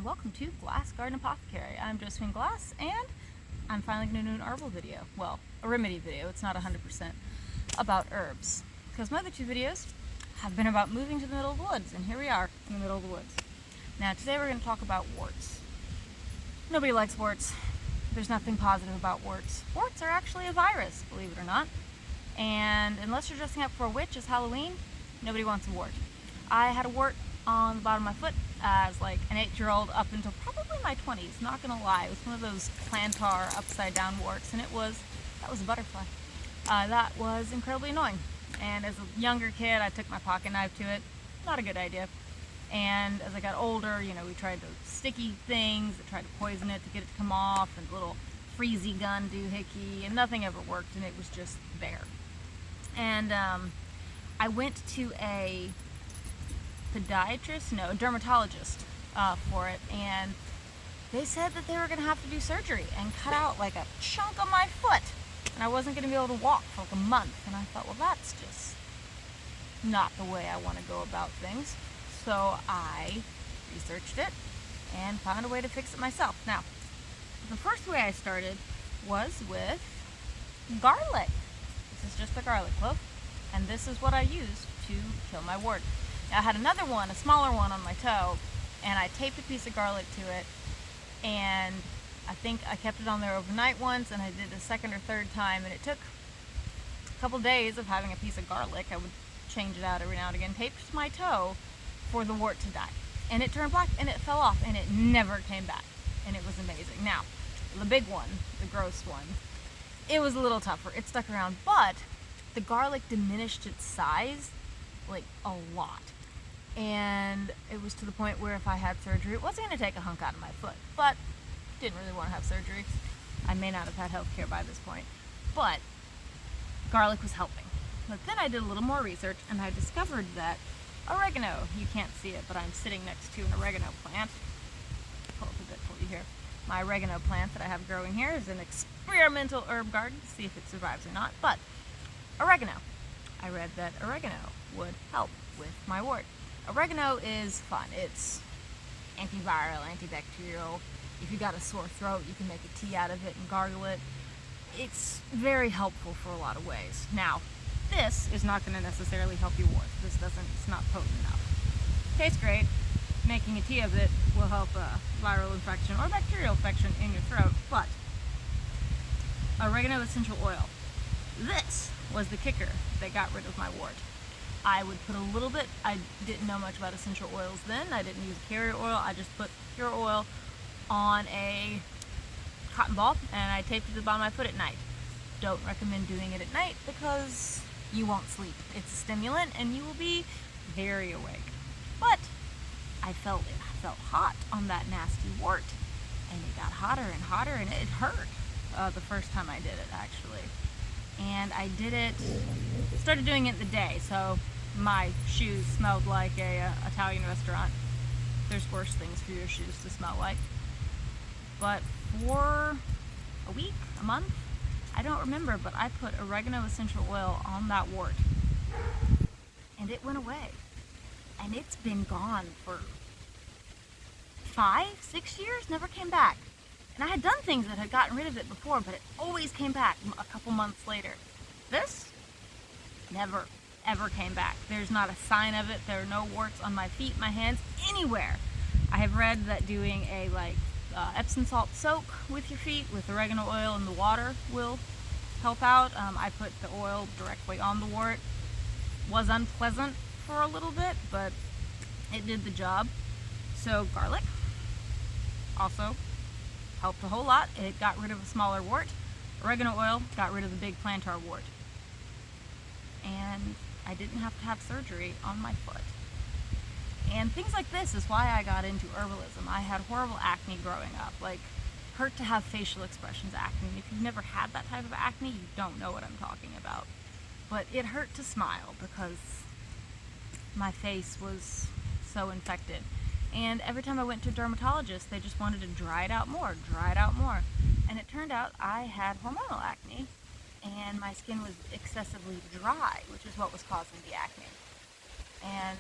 and welcome to Glass Garden Apothecary. I'm Josephine Glass, and I'm finally going to do an herbal video. Well, a remedy video. It's not 100% about herbs, because my other two videos have been about moving to the middle of the woods, and here we are in the middle of the woods. Now, today we're going to talk about warts. Nobody likes warts. There's nothing positive about warts. Warts are actually a virus, believe it or not. And unless you're dressing up for a witch as Halloween, nobody wants a wart. I had a wart on the bottom of my foot as like an 8-year-old up until probably my 20s, not gonna lie. It was one of those plantar upside down warts, and that was a butterfly. That was incredibly annoying. And as a younger kid, I took my pocket knife to it. Not a good idea. And as I got older, we tried those sticky things that tried to poison it to get it to come off, and little freezy gun doohickey, and nothing ever worked, and it was just there. And I went to a dermatologist for it, and they said that they were going to have to do surgery and cut out like a chunk of my foot, and I wasn't going to be able to walk for like a month. And I thought, well, that's just not the way I want to go about things. So I researched it and found a way to fix it myself. Now, the first way I started was with garlic. This is just a garlic clove, and this is what I used to kill my wart. Now, I had another one, a smaller one on my toe, and I taped a piece of garlic to it, and I think I kept it on there overnight once, and I did a second or third time, and it took a couple days of having a piece of garlic. I would change it out every now and again, taped to my toe for the wart to die. And it turned black, and it fell off, and it never came back, and it was amazing. Now, the big one, the gross one, it was a little tougher. It stuck around, but the garlic diminished its size like a lot. And it was to the point where if I had surgery, it wasn't going to take a hunk out of my foot, but didn't really want to have surgery. I may not have had health care by this point, but garlic was helping. But then I did a little more research, and I discovered that oregano, you can't see it, but I'm sitting next to an oregano plant. Pull up a bit for you here. My oregano plant that I have growing here is an experimental herb garden to see if it survives or not. But oregano, I read that oregano would help with my wart. Oregano is fun. It's antiviral, antibacterial. If you got a sore throat, you can make a tea out of it and gargle it. It's very helpful for a lot of ways. Now, this is not going to necessarily help your wart. It's not potent enough. Tastes great. Making a tea of it will help a viral infection or bacterial infection in your throat, but oregano essential oil. This was the kicker that got rid of my wart. I would put a little bit, I didn't know much about essential oils then, I didn't use carrier oil, I just put pure oil on a cotton ball, and I taped it to the bottom of my foot at night. Don't recommend doing it at night because you won't sleep. It's a stimulant and you will be very awake. But I felt hot on that nasty wart, and it got hotter and hotter, and it hurt the first time I did it, actually. And I started doing it in the day, so my shoes smelled like a Italian restaurant. There's worse things for your shoes to smell like. But for a week, a month, I don't remember, but I put oregano essential oil on that wart, and it went away. And it's been gone for 5-6 years, never came back. And I had done things that had gotten rid of it before, but it always came back a couple months later. This never, ever came back. There's not a sign of it. There are no warts on my feet, my hands, anywhere. I have read that doing a Epsom salt soak with your feet with oregano oil in the water will help out. I put the oil directly on the wart. Was unpleasant for a little bit, but it did the job. So garlic also helped a whole lot. It got rid of a smaller wart. Oregano oil got rid of the big plantar wart. And I didn't have to have surgery on my foot. And things like this is why I got into herbalism. I had horrible acne growing up, hurt to have facial expressions acne. If you've never had that type of acne, you don't know what I'm talking about. But it hurt to smile because my face was so infected. And every time I went to a dermatologist, they just wanted to dry it out more. And it turned out I had hormonal acne, and my skin was excessively dry, which is what was causing the acne. And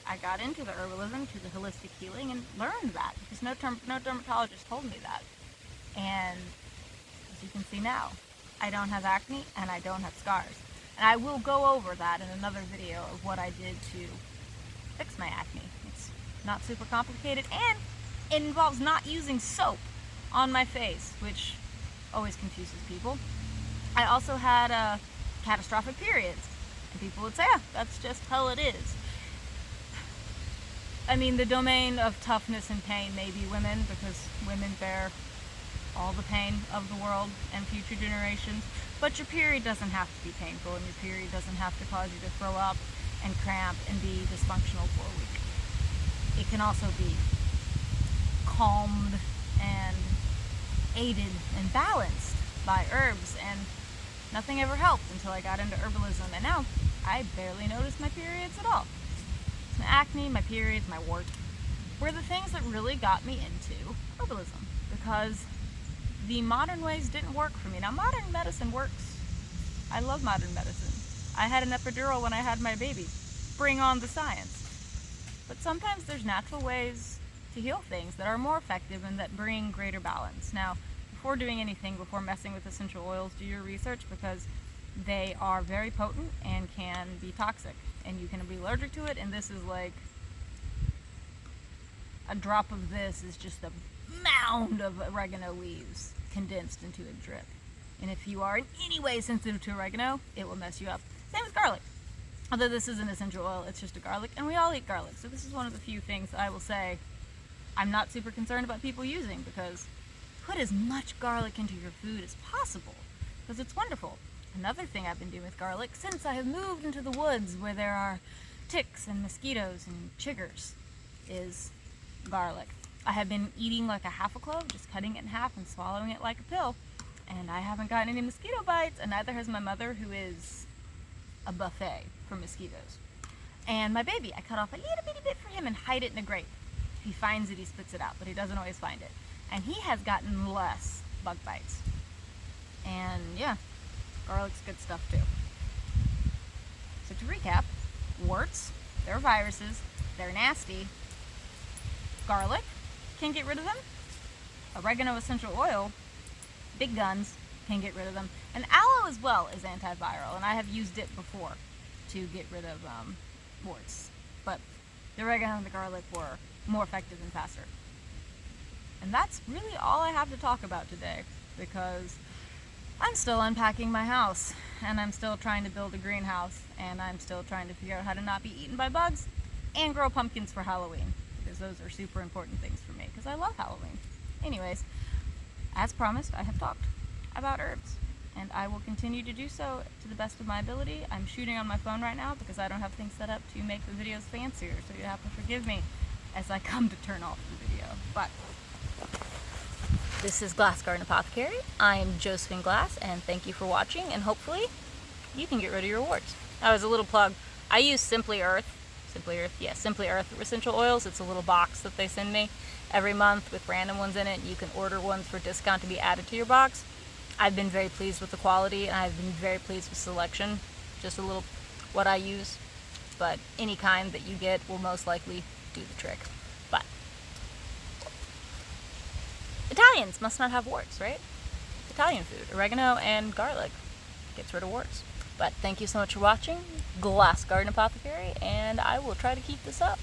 I got into the herbalism, to the holistic healing, and learned that because no dermatologist told me that. And as you can see now, I don't have acne and I don't have scars. And I will go over that in another video of what I did to fix my acne. It's not super complicated, and it involves not using soap on my face, which always confuses people. I also had catastrophic periods, and people would say, "Ah, that's just how it is." I mean, the domain of toughness and pain may be women, because women bear all the pain of the world and future generations, but your period doesn't have to be painful, and your period doesn't have to cause you to throw up and cramp and be dysfunctional for a week. It can also be calmed and aided and balanced by herbs, and nothing ever helped until I got into herbalism, and now I barely notice my periods at all. My acne, my periods, my warts were the things that really got me into herbalism, because the modern ways didn't work for me. Now, modern medicine works. I love modern medicine. I had an epidural when I had my baby. Bring on the science. But sometimes there's natural ways to heal things that are more effective and that bring greater balance. Now, before doing anything, before messing with essential oils, do your research, because they are very potent and can be toxic, and you can be allergic to it, and this is like a drop of this is just a mound of oregano leaves condensed into a drip. And if you are in any way sensitive to oregano, it will mess you up. Same with garlic. Although this is an essential oil, it's just a garlic, and we all eat garlic. So this is one of the few things I will say I'm not super concerned about people using, because put as much garlic into your food as possible, because it's wonderful. Another thing I've been doing with garlic, since I have moved into the woods where there are ticks and mosquitoes and chiggers, is garlic. I have been eating like a half a clove, just cutting it in half and swallowing it like a pill, and I haven't gotten any mosquito bites, and neither has my mother, who is a buffet for mosquitoes. And my baby, I cut off a little bitty bit for him and hide it in a grape. If he finds it, he spits it out, but he doesn't always find it. And he has gotten less bug bites. And yeah, garlic's good stuff too. So to recap, warts, they're viruses, they're nasty. Garlic can get rid of them. Oregano essential oil, big guns, can get rid of them. And aloe as well is antiviral, and I have used it before to get rid of warts. But the oregano and the garlic were more effective and faster. And that's really all I have to talk about today, because I'm still unpacking my house, and I'm still trying to build a greenhouse, and I'm still trying to figure out how to not be eaten by bugs and grow pumpkins for Halloween, because those are super important things for me, because I love Halloween. Anyways, as promised, I have talked about herbs, and I will continue to do so to the best of my ability. I'm shooting on my phone right now because I don't have things set up to make the videos fancier, so you have to forgive me as I come to turn off the video. But this is Glass Garden Apothecary. I am Josephine Glass, and thank you for watching, and hopefully you can get rid of your warts. Oh, as a little plug, I use Simply Earth essential oils. It's a little box that they send me every month with random ones in it. You can order ones for discount to be added to your box. I've been very pleased with the quality, and I've been very pleased with selection. Just a little what I use, but any kind that you get will most likely do the trick. But Italians must not have warts, right? Italian food, oregano and garlic gets rid of warts. But thank you so much for watching Glass Garden Apothecary, and I will try to keep this up.